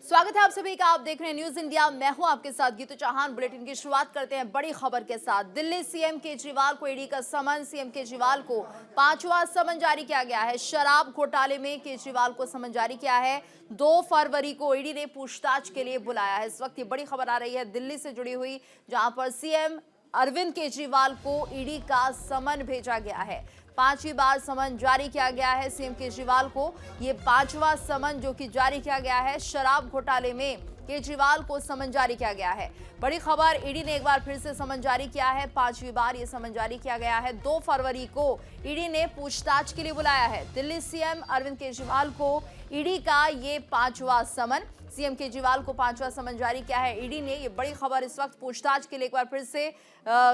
स्वागत है आप सभी का। आप देख रहे हैं न्यूज इंडिया। मैं हूं आपके साथ गीतू चौहान। बुलेटिन की शुरुआत करते हैं बड़ी खबर के साथ। दिल्ली सीएम केजरीवाल को ईडी का समन। सीएम केजरीवाल को पांचवा समन जारी किया गया है। शराब घोटाले में केजरीवाल को समन जारी किया है। 2 फरवरी को ईडी ने पूछताछ के लिए बुलाया है। इस वक्त ये बड़ी खबर आ रही है दिल्ली से जुड़ी हुई, जहां पर सीएम अरविंद केजरीवाल को ईडी का समन भेजा गया है। 5वीं बार समन जारी किया गया है सीएम केजरीवाल को। ये 5वां समन जो कि जारी किया गया है। शराब घोटाले में केजरीवाल को समन जारी किया गया है। बड़ी खबर, ईडी ने एक बार फिर से समन जारी किया है। 5वीं बार ये समन जारी किया गया है। 2 फरवरी को ईडी ने पूछताछ के लिए बुलाया है। दिल्ली सीएम अरविंद केजरीवाल को ईडी का ये 5वां समन। सीएम केजरीवाल को 5वां समन जारी किया है ईडी ने। ये बड़ी खबर, इस वक्त पूछताछ के लिए एक बार फिर से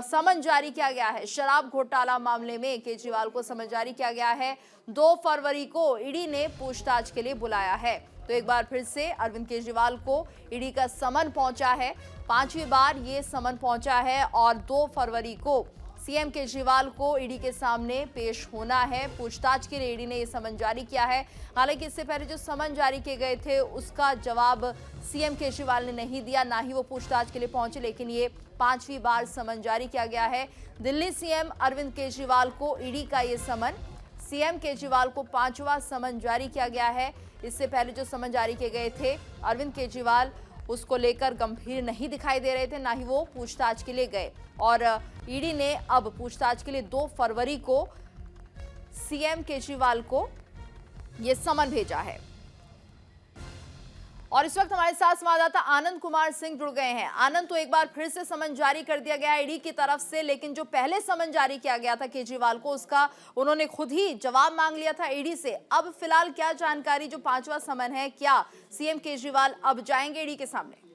समन जारी किया गया है। शराब घोटाला मामले में केजरीवाल को समन जारी किया गया है। 2 फरवरी को ईडी ने पूछताछ के लिए बुलाया है। तो एक बार फिर से अरविंद केजरीवाल को ईडी का समन पहुंचा है। 5वीं बार ये समन पहुंचा है और 2 फरवरी को सीएम केजरीवाल को ईडी के सामने पेश होना है। पूछताछ के लिए ईडी ने यह समन जारी किया है। हालांकि इससे पहले जो समन जारी किए गए थे उसका जवाब सीएम केजरीवाल ने नहीं दिया, ना ही वो पूछताछ के लिए पहुंचे, लेकिन ये 5वीं बार समन जारी किया गया है। दिल्ली सीएम अरविंद केजरीवाल को ईडी का ये समन। सीएम केजरीवाल को 5वां समन जारी किया गया है। इससे पहले जो समन जारी किए गए थे, अरविंद केजरीवाल उसको लेकर गंभीर नहीं दिखाई दे रहे थे, ना ही वो पूछताछ के लिए गए। और ईडी ने अब पूछताछ के लिए 2 फरवरी को सीएम केजरीवाल को यह समन भेजा है। और इस वक्त हमारे साथ संवाददाता आनंद कुमार सिंह जुड़ गए हैं। आनंद, तो एक बार फिर से समन जारी कर दिया गया है ईडी की तरफ से, लेकिन जो पहले समन जारी किया गया था केजरीवाल को, उसका उन्होंने खुद ही जवाब मांग लिया था ईडी से। अब फिलहाल क्या जानकारी, जो 5वां समन है, क्या सीएम केजरीवाल अब जाएंगे ईडी के सामने?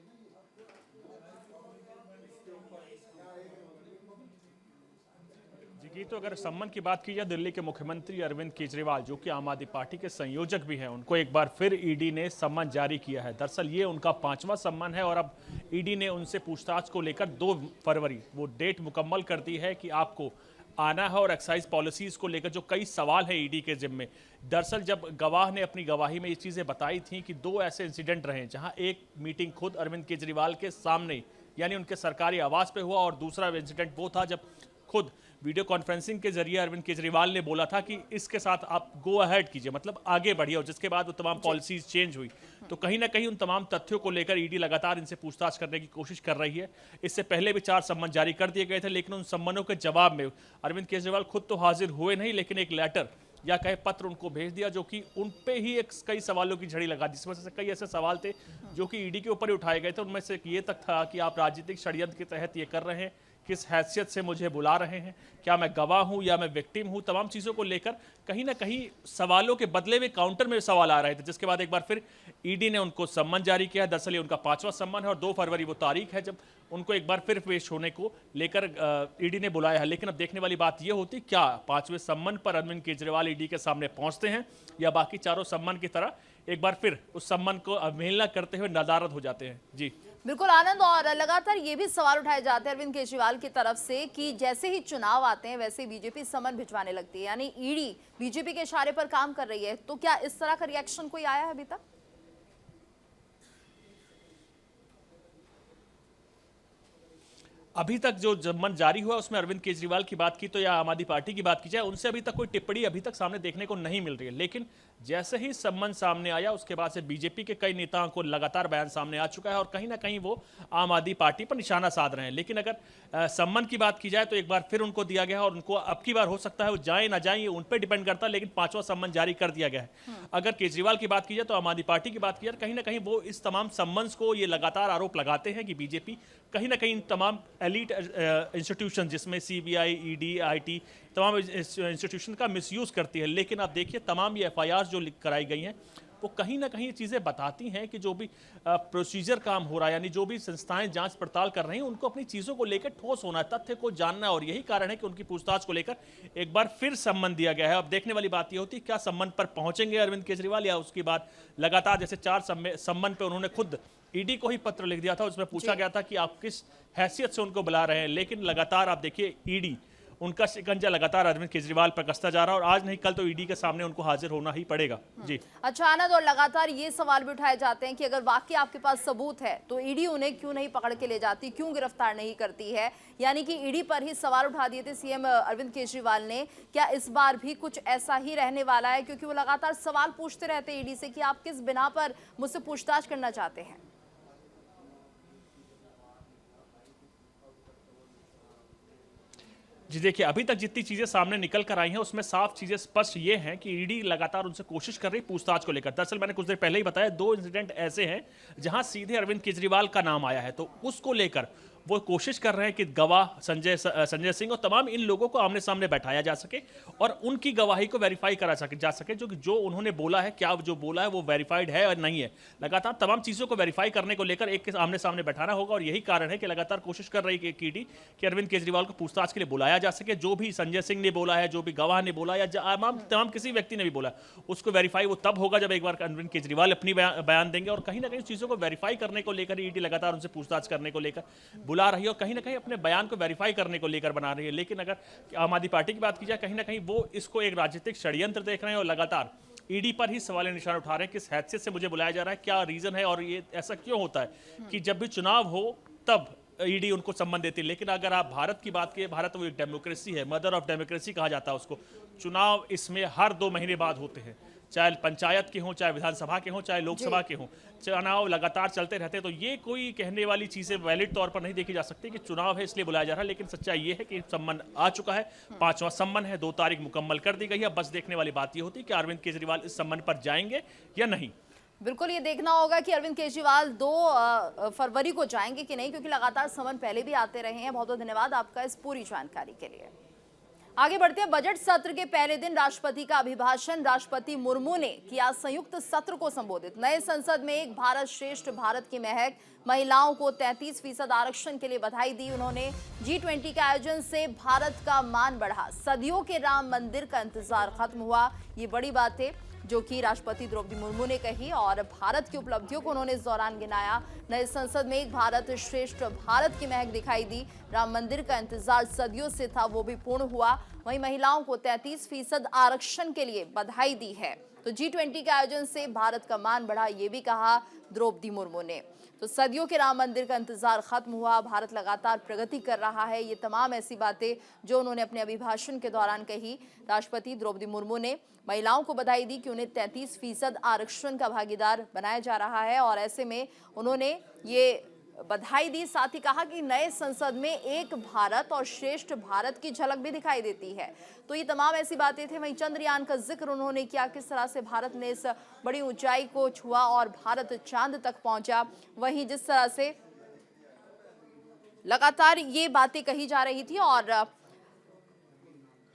तो अगर सम्मान की बात की जाए, दिल्ली के मुख्यमंत्री अरविंद केजरीवाल, जो कि आम आदमी पार्टी के संयोजक भी हैं, उनको एक बार फिर ईडी ने सम्मान जारी किया है। दरअसल ये उनका 5वां सम्मान है और अब ईडी ने उनसे पूछताछ को लेकर 2 फरवरी वो डेट मुकम्मल कर दी है कि आपको आना है। और एक्साइज पॉलिसीज को लेकर जो कई सवाल है ईडी के जिम्मे। दरअसल जब गवाह ने अपनी गवाही में ये चीज़ें बताई थी कि 2 ऐसे इंसिडेंट रहे जहाँ एक मीटिंग खुद अरविंद केजरीवाल के सामने यानी उनके सरकारी आवास पे हुआ, और दूसरा इंसिडेंट वो था जब खुद वीडियो कॉन्फ्रेंसिंग के जरिए अरविंद केजरीवाल ने बोला था कि इसके साथ आप गो अहेड कीजिए, मतलब आगे बढ़िए, और जिसके बाद वो तमाम पॉलिसीज चेंज हुई। तो कहीं ना कहीं उन तमाम तथ्यों को लेकर ईडी लगातार इनसे पूछताछ करने की कोशिश कर रही है। इससे पहले भी 4 सम्मन जारी कर दिए गए थे, लेकिन उन सम्मनों के जवाब में अरविंद केजरीवाल खुद तो हाजिर हुए नहीं, लेकिन एक लेटर या कहे पत्र उनको भेज दिया, जो कि उन पे ही एक कई सवालों की झड़ी लगा, जिसमें से कई ऐसे सवाल थे जो कि ईडी के ऊपर ही उठाए गए थे। उनमें से ये तक था कि आप राजनीतिक षड्यंत्र के तहत ये कर रहे हैं, किस हैसियत से मुझे बुला रहे हैं, क्या मैं गवाह हूं या मैं विक्टिम हूं। तमाम चीज़ों को लेकर कहीं ना कहीं सवालों के बदले में काउंटर में सवाल आ रहे थे, जिसके बाद एक बार फिर ईडी ने उनको सम्मन जारी किया। दरअसल ये उनका 5वां सम्मन है और 2 फरवरी वो तारीख है जब उनको एक बार फिर पेश होने को लेकर ईडी ने बुलाया है। लेकिन अब देखने वाली बात यह होती, क्या 5वें सम्मन पर अरविंद केजरीवाल ईडी के सामने पहुंचते हैं या बाकी चारों सम्मन की तरह एक बार फिर उस सम्मन को अवहेलना करते हुए नदारद हो जाते हैं। जी बिल्कुल आनंद, और लगातार ये भी सवाल उठाए जाते हैं अरविंद केजरीवाल की तरफ से कि जैसे ही चुनाव आते हैं वैसे बीजेपी समन भिजवाने लगती है, यानी ईडी बीजेपी के इशारे पर काम कर रही है। तो क्या इस तरह का रिएक्शन कोई आया है अभी तक? अभी तक जो सम्मन जारी हुआ उसमें अरविंद केजरीवाल की बात की तो या आम आदमी पार्टी की बात की जाए, उनसे अभी तक कोई टिप्पणी अभी तक सामने देखने को नहीं मिल रही है। लेकिन जैसे ही सम्मन सामने आया उसके बाद से बीजेपी के कई नेताओं को लगातार बयान सामने आ चुका है और कहीं ना कहीं वो आम आदमी पार्टी पर निशाना साध रहे हैं। लेकिन अगर सम्मन की बात की जाए तो एक बार फिर उनको दिया गया है और उनको अब की बार हो सकता है वो जाए ना जाए, ये उन पर डिपेंड करता है, लेकिन 5वां सम्मन जारी कर दिया गया है। अगर केजरीवाल की बात की जाए तो आम आदमी पार्टी की बात की जाए, कहीं ना कहीं वो इस तमाम सम्मन्स को ये लगातार आरोप लगाते हैं कि बीजेपी कहीं ना कहीं इन तमाम एलिट इंस्टीट्यूशन जिसमें सीबीआई, ईडी, आईटी, तमाम इंस्टीट्यूशन का मिसयूज करती है। लेकिन आप देखिए तमाम ये एफआईआर जो कराई गई हैं वो कहीं ना कहीं ये चीज़ें बताती हैं कि जो भी प्रोसीजर काम हो रहा है, यानी जो भी संस्थाएं जांच पड़ताल कर रही हैं, उनको अपनी चीज़ों को लेकर ठोस होना है, तथ्य को जानना है। और यही कारण है कि उनकी पूछताछ को लेकर एक बार फिर सम्मन दिया गया है। अब देखने वाली बात ये होती है क्या सम्मन पर पहुंचेंगे अरविंद केजरीवाल, या उसके बाद लगातार जैसे 4 सम्मन पर उन्होंने खुद ईडी को ही पत्र लिख दिया था, उसमें पूछा गया था कि आप किस हैसियत से उनको बुला रहे हैं। लेकिन लगातार आप देखिए ईडी उनका शिकंजा लगातार अरविंद केजरीवाल पर कसता जा रहा है और आज नहीं कल तो ईडी के सामने उनको हाजिर होना ही पड़ेगा। जी अच्छा आनंद, और लगातार ये सवाल भी उठाए जाते हैं कि अगर वाकई आपके पास सबूत है तो ईडी उन्हें क्यों नहीं पकड़ के ले जाती, क्यों गिरफ्तार नहीं करती है? यानी कि ईडी पर ही सवाल उठा दिए थे सीएम अरविंद केजरीवाल ने। क्या इस बार भी कुछ ऐसा ही रहने वाला है? क्योंकि वो लगातार सवाल पूछते रहते हैं ईडी से कि आप किस बिना पर मुझसे पूछताछ करना चाहते हैं। जी देखिए, अभी तक जितनी चीजें सामने निकल कर आई हैं उसमें साफ चीजें स्पष्ट ये हैं कि ईडी लगातार उनसे कोशिश कर रही है पूछताछ को लेकर। दरअसल मैंने कुछ देर पहले ही बताया, 2 इंसिडेंट ऐसे हैं जहां सीधे अरविंद केजरीवाल का नाम आया है, तो उसको लेकर वो कोशिश कर रहे हैं कि गवाह संजय सिंह और तमाम इन लोगों को आमने सामने बैठाया जा सके और उनकी गवाही को वेरीफाई करा जा सके, जो उन्होंने बोला है, क्या जो बोला है वो वेरीफाइड है और नहीं है। लगातार तमाम चीज़ों को वेरीफाई करने को लेकर एक के आमने सामने बैठाना होगा और यही कारण है कि लगातार कोशिश कर रही है ईडी कि अरविंद केजरीवाल को पूछताछ के लिए बुलाया जा सके। जो भी संजय सिंह ने बोला है, जो भी गवाह ने बोला या तमाम किसी व्यक्ति ने भी बोला, उसको वेरीफाई वो तब होगा जब एक बार अरविंद केजरीवाल अपनी बयान देंगे। और कहीं ना कहीं चीज़ों को वेरीफाई करने को लेकर ईडी लगातार उनसे पूछताछ करने को लेकर बुला रही है और कहीं ना कहीं अपने बयान को वेरीफाई करने को लेकर बना रही है। लेकिन अगर आम आदमी पार्टी की बात की जाए, कहीं ना कहीं वो इसको एक राजनीतिक षड्यंत्र देख रहे हैं और लगातार ईडी पर ही सवाल निशान उठा रहे हैं, किस हैसियत से मुझे बुलाया जा रहा है, क्या रीजन है और ये ऐसा क्यों होता है कि जब भी चुनाव हो तब ईडी उनको सम्मान देती है। लेकिन अगर आप भारत की बात करें, भारत वो एक डेमोक्रेसी है, मदर ऑफ डेमोक्रेसी कहा जाता है उसको। चुनाव इसमें हर 2 महीने बाद होते हैं, चाहे पंचायत के हों, चाहे विधानसभा के हों, चाहे लोकसभा के हों, चुनाव लगातार चलते रहते हैं। तो ये कोई कहने वाली चीजें वैलिड तौर पर नहीं देखी जा सकती कि चुनाव है इसलिए बुलाया जा रहा है। लेकिन सच्चाई ये है कि सम्मान आ चुका है, 5वां सम्मान है, 2 तारीख मुकम्मल कर दी गई है। बस देखने वाली बात ये होती है कि अरविंद केजरीवाल इस सम्मान पर जाएंगे या नहीं। बिल्कुल, ये देखना होगा कि अरविंद केजरीवाल 2 फरवरी को जाएंगे कि नहीं, क्योंकि लगातार समन पहले भी आते रहे हैं। बहुत बहुत धन्यवाद आपका इस पूरी जानकारी के लिए। आगे बढ़ते हैं। बजट सत्र के पहले दिन राष्ट्रपति का अभिभाषण। राष्ट्रपति मुर्मू ने किया संयुक्त सत्र को संबोधित। नए संसद में एक भारत श्रेष्ठ भारत की महक। महिलाओं को 33% आरक्षण के लिए बधाई दी उन्होंने। G20 के आयोजन से भारत का मान बढ़ा। सदियों के राम मंदिर का इंतजार खत्म हुआ। ये बड़ी बात है जो कि राष्ट्रपति द्रौपदी मुर्मू ने कही और भारत की उपलब्धियों को उन्होंने इस दौरान गिनाया। नए संसद में एक भारत श्रेष्ठ भारत की महक दिखाई दी। राम मंदिर का इंतजार सदियों से था, वो भी पूर्ण हुआ। वहीं महिलाओं को 33% आरक्षण के लिए बधाई दी है। तो G20 के आयोजन से भारत का मान बढ़ा, ये भी कहा द्रौपदी मुर्मू ने। तो सदियों के राम मंदिर का इंतजार खत्म हुआ, भारत लगातार प्रगति कर रहा है। ये तमाम ऐसी बातें जो उन्होंने अपने अभिभाषण के दौरान कही। राष्ट्रपति द्रौपदी मुर्मू ने महिलाओं को बधाई दी कि उन्हें 33% आरक्षण का भागीदार बनाया जा रहा है और ऐसे में उन्होंने ये बधाई दी। साथ ही कहा कि नए संसद में एक भारत और श्रेष्ठ भारत की झलक भी दिखाई देती है। तो ये तमाम ऐसी बातें थी। वहीं चंद्रयान का जिक्र उन्होंने किया, किस तरह से भारत ने इस बड़ी ऊंचाई को छुआ और भारत चांद तक पहुंचा। वहीं जिस तरह से लगातार ये बातें कही जा रही थी और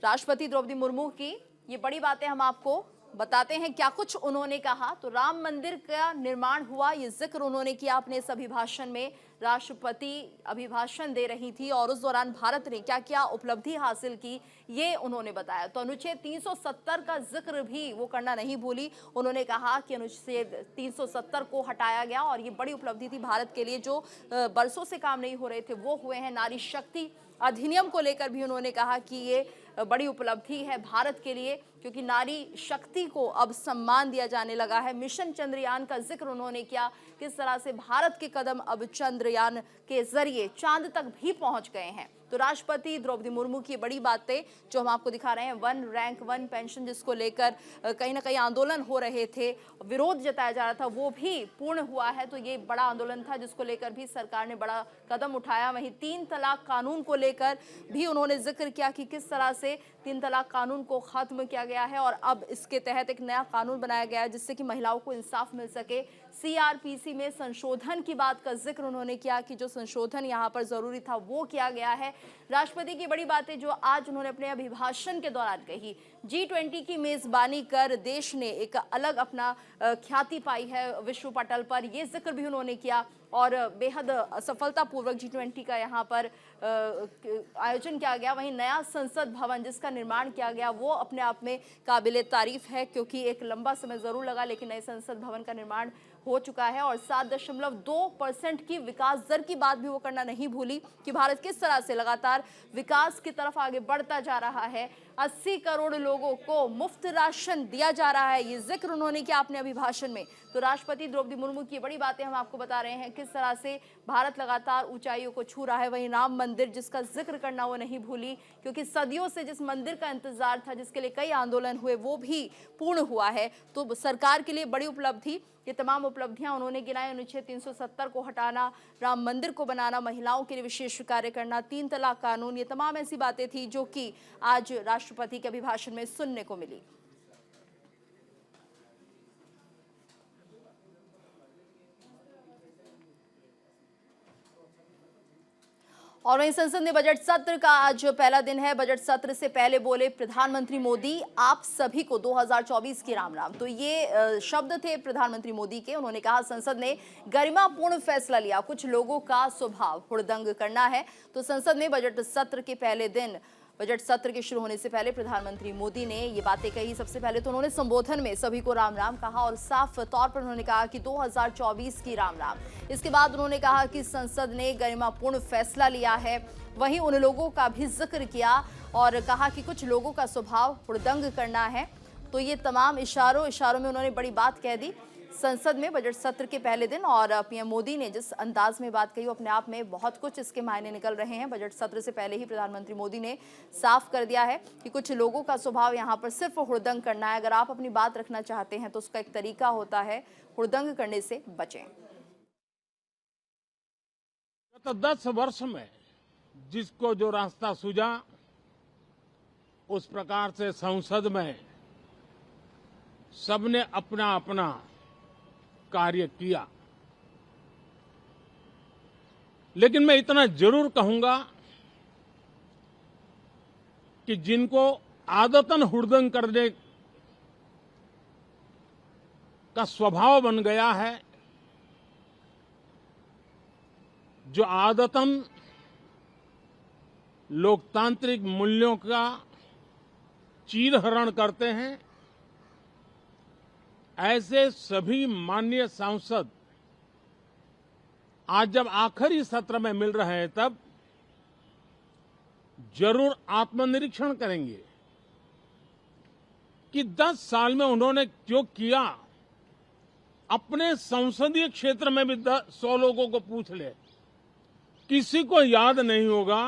राष्ट्रपति द्रौपदी मुर्मू की ये बड़ी बातें हम आपको बताते हैं क्या कुछ उन्होंने कहा। तो राम मंदिर का निर्माण हुआ, ये जिक्र उन्होंने किया अपने इस अभिभाषण में। राष्ट्रपति अभिभाषण दे रही थी और उस दौरान भारत ने क्या क्या उपलब्धि हासिल की ये उन्होंने बताया। तो अनुच्छेद 370 का जिक्र भी वो करना नहीं भूली। उन्होंने कहा कि अनुच्छेद 370 को हटाया गया और ये बड़ी उपलब्धि थी भारत के लिए, जो बरसों से काम नहीं हो रहे थे वो हुए हैं। नारी शक्ति अधिनियम को लेकर भी उन्होंने कहा कि ये बड़ी उपलब्धि है भारत के लिए, क्योंकि नारी शक्ति को अब सम्मान दिया जाने लगा है। मिशन चंद्रयान का जिक्र उन्होंने किया, किस तरह से भारत के कदम अब चंद्रयान के जरिए चांद तक भी पहुंच गए हैं। तो राष्ट्रपति द्रौपदी मुर्मू की बड़ी बातें जो हम आपको दिखा रहे हैं, 1 रैंक 1 पेंशन जिसको लेकर कहीं ना कहीं आंदोलन हो रहे थे, विरोध जताया जा रहा था, वो भी पूर्ण हुआ है। तो ये बड़ा आंदोलन था जिसको लेकर भी सरकार ने बड़ा कदम उठाया। वहीं 3 तलाक कानून को लेकर भी उन्होंने जिक्र किया कि किस तरह से 3 तलाक कानून को खत्म किया गया है और अब इसके तहत एक नया कानून बनाया गया है जिससे कि महिलाओं को इंसाफ मिल सके। CRPC में संशोधन की बात का जिक्र उन्होंने किया कि जो संशोधन यहाँ पर जरूरी था वो किया गया है। राष्ट्रपति की बड़ी बातें जो आज उन्होंने अपने अभिभाषण के दौरान कही, G20 की मेजबानी कर देश ने एक अलग अपना ख्याति पाई है विश्व पटल पर, ये जिक्र भी उन्होंने किया और बेहद सफलतापूर्वक G20 का यहाँ पर आयोजन किया गया। वहीं नया संसद भवन जिसका निर्माण किया गया वो अपने आप में काबिले तारीफ है, क्योंकि एक लंबा समय जरूर लगा लेकिन नए संसद भवन का निर्माण हो चुका है और 7.2% की विकास दर की बात भी वो करना नहीं भूली कि भारत किस तरह से लगातार विकास की तरफ आगे बढ़ता जा रहा है। 80 करोड़ लोगों को मुफ्त राशन दिया जा रहा है, ये जिक्र उन्होंने किया अपने अभिभाषण में। तो राष्ट्रपति द्रौपदी मुर्मू की बड़ी बातें हम आपको बता रहे हैं, किस तरह से भारत लगातार ऊंचाइयों को छू रहा है। वहीं राम मंदिर जिसका जिक्र करना वो नहीं भूली, क्योंकि सदियों से जिस मंदिर का इंतजार था, जिसके लिए कई आंदोलन हुए, वो भी पूर्ण हुआ है। तो सरकार के लिए बड़ी उपलब्धि, ये तमाम उपलब्धियां उन्होंने गिनाई। अनुच्छेद 370 को हटाना, राम मंदिर को बनाना, महिलाओं के लिए विशेष कार्य करना, 3 तलाक कानून, ये तमाम ऐसी बातें थी जो कि आज राष्ट्रपति के अभिभाषण में सुनने को मिली। और वहीं संसद में बजट सत्र का आज पहला दिन है। बजट सत्र से पहले बोले प्रधानमंत्री मोदी, आप सभी को 2024 की राम राम। तो ये शब्द थे प्रधानमंत्री मोदी के। उन्होंने कहा संसद ने गरिमापूर्ण फैसला लिया, कुछ लोगों का स्वभाव हुड़दंग करना है। तो संसद में बजट सत्र के पहले दिन, बजट सत्र के शुरू होने से पहले प्रधानमंत्री मोदी ने ये बातें कही। सबसे पहले तो उन्होंने संबोधन में सभी को राम राम कहा और साफ तौर पर उन्होंने कहा कि 2024 की राम राम। इसके बाद उन्होंने कहा कि संसद ने गरिमापूर्ण फैसला लिया है। वहीं उन लोगों का भी जिक्र किया और कहा कि कुछ लोगों का स्वभाव हुड़दंग करना है। तो ये तमाम इशारों में उन्होंने बड़ी बात कह दी संसद में बजट सत्र के पहले दिन। और पीएम मोदी ने जिस अंदाज में बात कही वो अपने आप में बहुत कुछ इसके मायने निकल रहे हैं। बजट सत्र से पहले ही प्रधानमंत्री मोदी ने साफ कर दिया है कि कुछ लोगों का स्वभाव यहाँ पर सिर्फ हुड़दंग करना है। अगर आप अपनी बात रखना चाहते हैं तो उसका एक तरीका होता है, हुड़दंग करने से बचें। गत 10 वर्ष में जिसको जो रास्ता सूझा, उस प्रकार से संसद में सबने अपना अपना कार्य किया। लेकिन मैं इतना जरूर कहूंगा कि जिनको आदतन हुड़दंग करने का स्वभाव बन गया है, जो आदतन लोकतांत्रिक मूल्यों का चीरहरण करते हैं, ऐसे सभी माननीय सांसद आज जब आखिरी सत्र में मिल रहे हैं तब जरूर आत्मनिरीक्षण करेंगे कि 10 साल में उन्होंने जो किया। अपने संसदीय क्षेत्र में भी 100 लोगों को पूछ ले, किसी को याद नहीं होगा,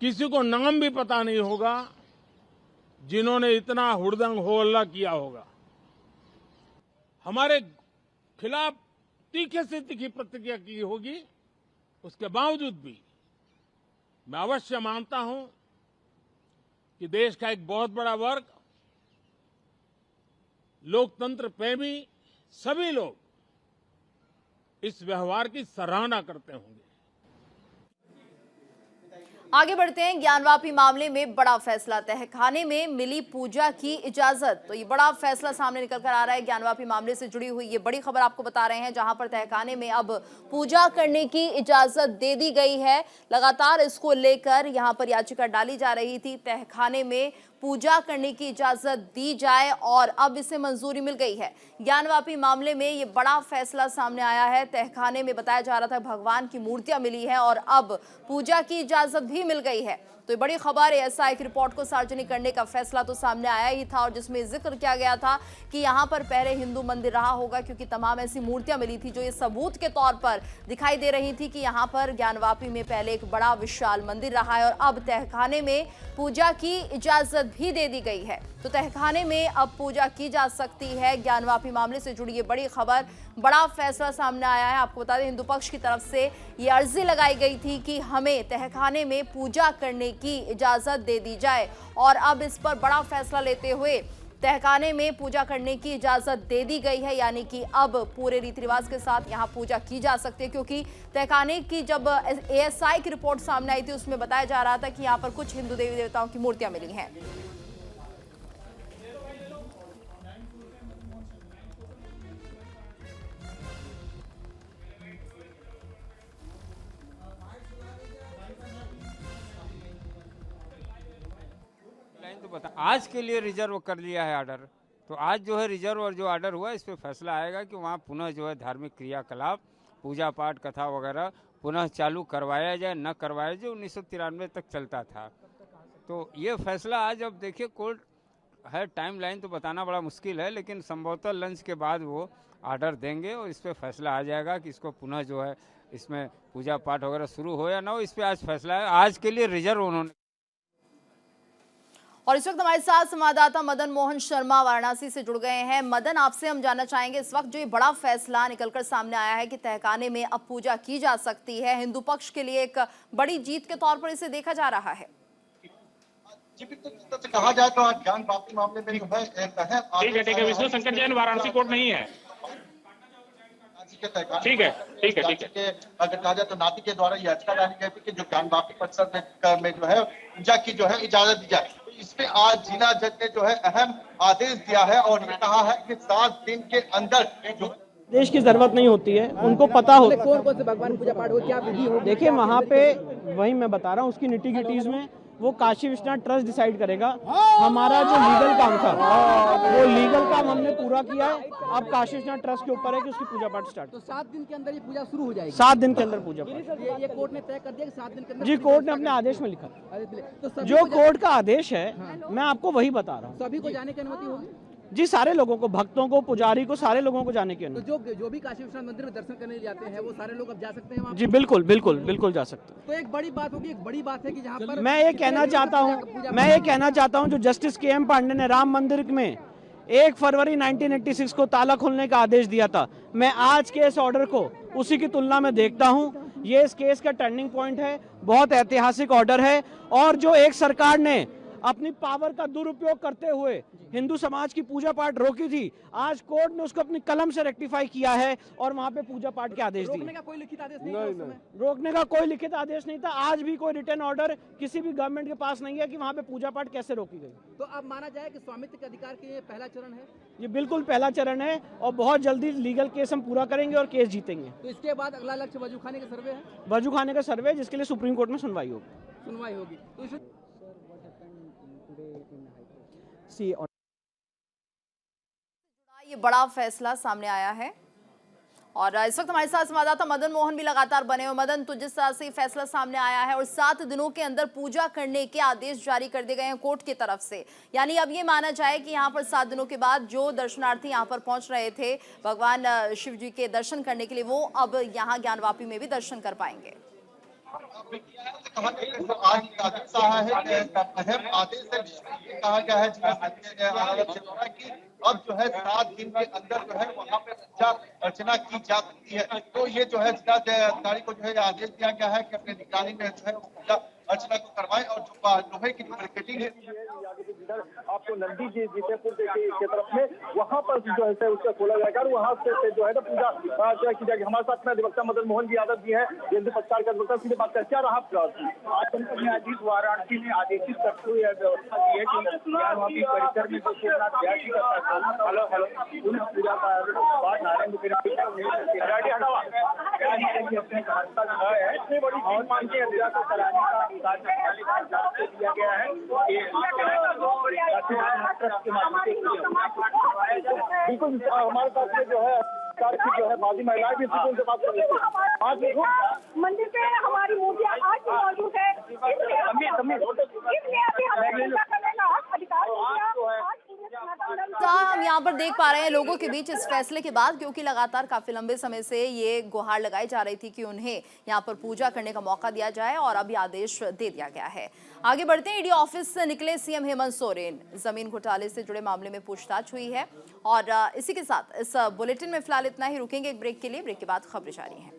किसी को नाम भी पता नहीं होगा जिन्होंने इतना हुड़दंग हो हल्ला किया होगा। हमारे खिलाफ तीखे से तीखी प्रतिक्रिया की होगी। उसके बावजूद भी मैं अवश्य मानता हूं कि देश का एक बहुत बड़ा वर्ग, लोकतंत्र प्रेमी सभी लोग इस व्यवहार की सराहना करते होंगे। आगे बढ़ते हैं। ज्ञानवापी मामले में बड़ा फैसला, तहखाने में मिली पूजा की इजाजत। तो ये बड़ा फैसला सामने निकल कर आ रहा है। ज्ञानवापी मामले से जुड़ी हुई ये बड़ी खबर आपको बता रहे हैं, जहां पर तहखाने में अब पूजा करने की इजाजत दे दी गई है। लगातार इसको लेकर यहां पर याचिका डाली जा रही थी, तहखाने में पूजा करने की इजाजत दी जाए, और अब इसे मंजूरी मिल गई है। ज्ञानवापी मामले में ये बड़ा फैसला सामने आया है। तहखाने में बताया जा रहा था भगवान की मूर्तियां मिली हैं और अब पूजा की इजाजत भी मिल गई है। तो ये बड़ी खबर है। एसआई की रिपोर्ट को सार्वजनिक करने का फैसला तो सामने आया ही था, और जिसमें जिक्र किया गया था कि यहाँ पर पहले हिंदू मंदिर रहा होगा, क्योंकि तमाम ऐसी मूर्तियां मिली थी जो ये सबूत के तौर पर दिखाई दे रही थी कि यहाँ पर ज्ञानवापी में पहले एक बड़ा विशाल मंदिर रहा है, और अब तहखाने में पूजा की इजाजत भी दे दी गई है। तो तहखाने में अब पूजा की जा सकती है। ज्ञानवापी मामले से जुड़ी ये बड़ी खबर, बड़ा फैसला सामने आया है। आपको बता दें, हिंदू पक्ष की तरफ से ये अर्जी लगाई गई थी कि हमें तहखाने में पूजा करने की इजाजत दे दी जाए, और अब इस पर बड़ा फैसला लेते हुए तहखाने में पूजा करने की इजाजत दे दी गई है। यानी कि अब पूरे रीति रिवाज के साथ यहाँ पूजा की जा सकती है, क्योंकि तहखाने की जब एएसआई की रिपोर्ट सामने आई थी उसमें बताया जा रहा था कि यहाँ पर कुछ हिंदू देवी देवताओं की मूर्तियां मिली हैं। तो बता, आज के लिए रिजर्व कर लिया है ऑर्डर। तो आज जो है रिजर्व और जो ऑर्डर हुआ इस पर फैसला आएगा कि वहाँ पुनः जो है धार्मिक क्रियाकलाप, पूजा पाठ, कथा वगैरह पुनः चालू करवाया जाए, न करवाया जाए। 1993 तक चलता था। तो ये फैसला आज, अब देखिए कोर्ट है, टाइम लाइन तो बताना बड़ा मुश्किल है, लेकिन संभवतः लंच के बाद वो ऑर्डर देंगे और इस पर फैसला आ जाएगा कि इसको पुनः जो है इसमें पूजा पाठ वगैरह शुरू हो या ना हो। इस पर आज फैसला है। आज के लिए रिजर्व उन्होंने। और इस वक्त हमारे साथ संवाददाता मदन मोहन शर्मा वाराणसी से जुड़ गए हैं। मदन, आपसे हम जानना चाहेंगे, इस वक्त जो ये बड़ा फैसला निकलकर सामने आया है कि तहखाने में अब पूजा की जा सकती है, हिंदू पक्ष के लिए एक बड़ी जीत के तौर पर इसे देखा जा रहा है। जी बिल्कुल, जिस तरह से कहा जाए तो आज ज्ञान वापसी मामले में जो है ठीक है विष्णु शंकर जैन वाराणसी कोर्ट नहीं है। ठीक है अगर कहा जाए तो नाती के द्वारा याचिका डाली गई थी कि जो ज्ञान वापसी परिसर में जो है पूजा की जो है इजाजत दी जाए। तो इसमें आज जिला जज ने जो है अहम आदेश दिया है और ये कहा है कि 7 दिन के अंदर जो देश की जरूरत नहीं होती है, उनको पता हो कौन कौन से भगवान पूजा पाठ हो, क्या विधि हो। देखिए वहाँ पे वही मैं बता रहा हूँ, उसकी निटी गिटीज में वो काशी विश्वनाथ ट्रस्ट डिसाइड करेगा। हमारा जो लीगल काम था वो लीगल काम हमने पूरा किया है। अब काशी विश्वनाथ ट्रस्ट के ऊपर है कि उसकी पूजा पाठ स्टार्ट। तो 7 दिन के अंदर ये पूजा शुरू हो जाएगी। 7 दिन के अंदर पूजा पाठ। ये कोर्ट ने तय कर दिया कि 7 दिन के अंदर। जी, कोर्ट ने अपने आदेश में लिखा। तो जो कोर्ट का आदेश है मैं आपको वही बता रहा हूँ। सभी को जाने की अनुमति होगी। जी, सारे लोगों को, भक्तों को, पुजारी को, सारे लोगों को जाने की तो अनुमति। जो भी काशी विश्वनाथ मंदिर में दर्शन करने जाते हैं वो सारे लोग अब जा सकते हैं वहाँ। जी बिल्कुल बिल्कुल बिल्कुल जा सकते हैं। तो एक बड़ी बात होगी, एक बड़ी बात है कि जहाँ पर मैं ये कहना चाहता हूँ जो जस्टिस KM पांडे ने राम मंदिर में 1 फरवरी 1986 को ताला खोलने का आदेश दिया था, मैं आज के इस ऑर्डर को उसी की तुलना में देखता हूँ। ये इस केस का टर्निंग पॉइंट है, बहुत ऐतिहासिक ऑर्डर है। और जो एक सरकार ने अपनी पावर का दुरुपयोग करते हुए हिंदू समाज की पूजा पाठ रोकी थी, आज कोर्ट ने उसको अपनी कलम से रेक्टिफाई किया है और वहां पे पूजा पाठ के आदेश दिए। रोकने का कोई लिखित आदेश नहीं था उस समय। रोकने का कोई लिखित आदेश नहीं था। आज भी कोई रिटर्न ऑर्डर किसी भी गवर्नमेंट के पास नहीं है कि वहां पे पूजा पाठ कैसे रोकी गई। तो अब माना जाए कि स्वामित्व के अधिकार के ये पहला चरण है। ये बिल्कुल पहला चरण है और बहुत जल्दी लीगल केस हम पूरा करेंगे और केस जीतेंगे। तो इसके बाद अगला लक्ष्य वजू खाने का सर्वे है। वजू खाने का सर्वे, जिसके लिए सुप्रीम कोर्ट में सुनवाई होगी। तो ये बड़ा फैसला सामने आया है और इस वक्त हमारे साथ संवाददाता मदन मोहन भी लगातार बने हुए। मदन, तो जिस तरह से फैसला सामने आया है और 7 दिनों के अंदर पूजा करने के आदेश जारी कर दिए गए हैं कोर्ट की तरफ से, यानी अब ये माना जाए कि यहाँ पर 7 दिनों के बाद जो दर्शनार्थी यहाँ पर पहुंच रहे थे भगवान शिव जी के दर्शन करने के लिए, वो अब यहाँ ज्ञानवापी में भी दर्शन कर पाएंगे। आज आदेश आया है, अहम आदेश है जिसमें ये कहा गया है कि अब जो है 7 दिन के अंदर जो है वहाँ पे पूजा अर्चना की जा सकती है। तो ये जो है जिलाधिकारी को जो है आदेश दिया गया है कि अपने निगरानी में जो है पूजा अर्चना को करवाएं और जो लोहे की मार्केटिंग है आपको नंदी जी जीतेपुर के तरफ में वहाँ पर जो है उसका खोला जाएगा और वहाँ से जो है ना पूजा जो की जाएगी। हमारे साथ में अधिवक्ता मदन मोहन जी यादव जी है, हिंदू पक्षकार का अधिवक्ता, सीधे बात क्या रहा आज न्यायाधीश वाराणसी ने आदेशित करते हुए यह व्यवस्था की है कि ज्ञानवापी परिसर में पूजा पाठ नारायण इतनी बड़ी कराने का दिया गया है। बिल्कुल हमारे साथ में जो है जो है मादी महिलाएं भी उनसे बात कर रही है। आज देखो मंदिर पे हमारी मूर्तियां आज भी मौजूद है, इसलिए अभी हमें हम यहाँ पर देख पा रहे हैं लोगों के बीच इस फैसले के बाद, क्योंकि लगातार काफी लंबे समय से ये गुहार लगाई जा रही थी कि उन्हें यहाँ पर पूजा करने का मौका दिया जाए और अभी आदेश दे दिया गया है। आगे बढ़ते हैं। ईडी ऑफिस से निकले सीएम हेमंत सोरेन, जमीन घोटाले से जुड़े मामले में पूछताछ हुई है और इसी के साथ इस बुलेटिन में फिलहाल इतना ही। रुकेंगे एक ब्रेक के लिए, ब्रेक के बाद खबरें जारी हैं।